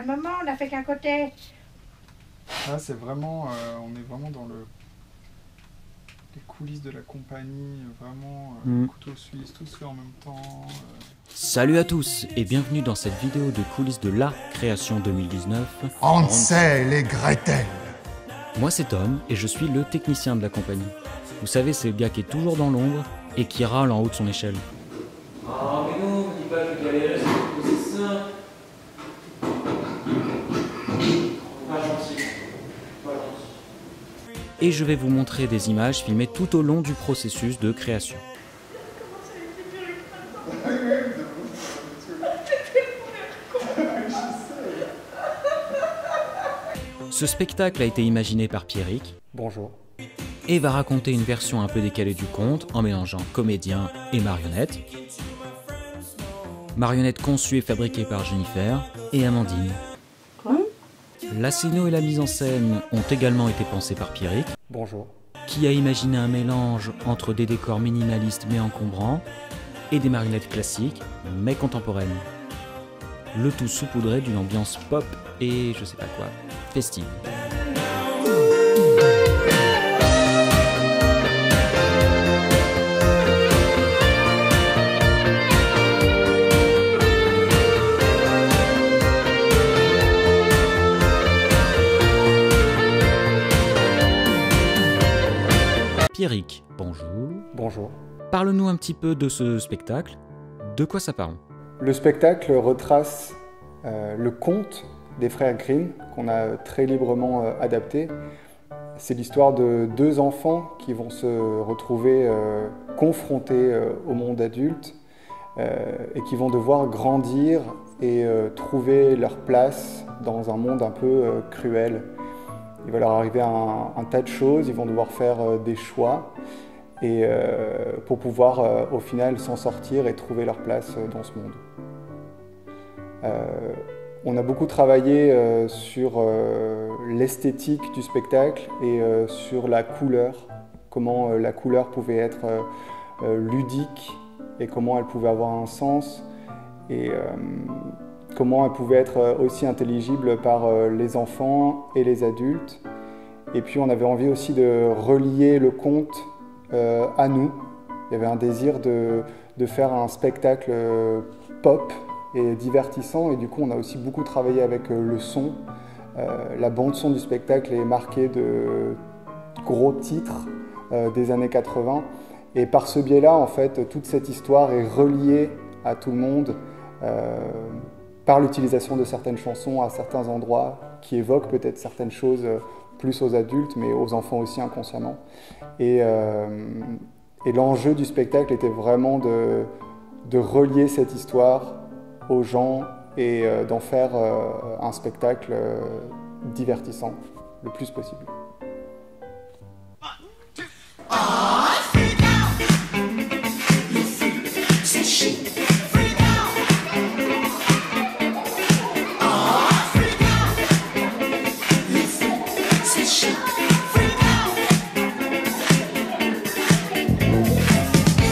moment, on n'a fait qu'un côté. Là, c'est vraiment, on est vraiment dans les coulisses de la compagnie, vraiment, couteau suisse, tout se fait en même temps. Salut à tous et bienvenue dans cette vidéo de coulisses de la création 2019. Hansel et Gretel. Moi c'est Tom et je suis le technicien de la compagnie. Vous savez, c'est le gars qui est toujours dans l'ombre et qui râle en haut de son échelle. Ah mais non, me dis pas que galérer, c'est ça. Pas gentil. Pas gentil. Et je vais vous montrer des images filmées tout au long du processus de création. Ce spectacle a été imaginé par Pierrick. Bonjour. Et va raconter une version un peu décalée du conte en mélangeant comédien et marionnette. Marionnette conçue et fabriquée par Jennifer et Amandine. Quoi? La scéno et la mise en scène ont également été pensées par Pierrick. Bonjour. Qui a imaginé un mélange entre des décors minimalistes mais encombrants et des marionnettes classiques mais contemporaines. Le tout saupoudré d'une ambiance pop et je sais pas quoi, festive. Pierrick, bonjour. Bonjour. Parle-nous un petit peu de ce spectacle. De quoi ça parle? Le spectacle retrace le conte des frères Grimm qu'on a très librement adapté. C'est l'histoire de deux enfants qui vont se retrouver confrontés au monde adulte et qui vont devoir grandir et trouver leur place dans un monde un peu cruel. Il va leur arriver un tas de choses, ils vont devoir faire des choix et, pour pouvoir au final s'en sortir et trouver leur place dans ce monde. On a beaucoup travaillé sur l'esthétique du spectacle et sur la couleur, comment la couleur pouvait être ludique et comment elle pouvait avoir un sens et comment elle pouvait être aussi intelligible par les enfants et les adultes. Et puis on avait envie aussi de relier le conte à nous. Il y avait un désir de faire un spectacle pop et divertissant, et du coup on a aussi beaucoup travaillé avec le son. La bande son du spectacle est marquée de gros titres des années 80, et par ce biais-là, en fait, toute cette histoire est reliée à tout le monde par l'utilisation de certaines chansons à certains endroits qui évoquent peut-être certaines choses plus aux adultes, mais aux enfants aussi inconsciemment. Et l'enjeu du spectacle était vraiment de relier cette histoire aux gens et d'en faire un spectacle divertissant le plus possible.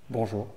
Bonjour.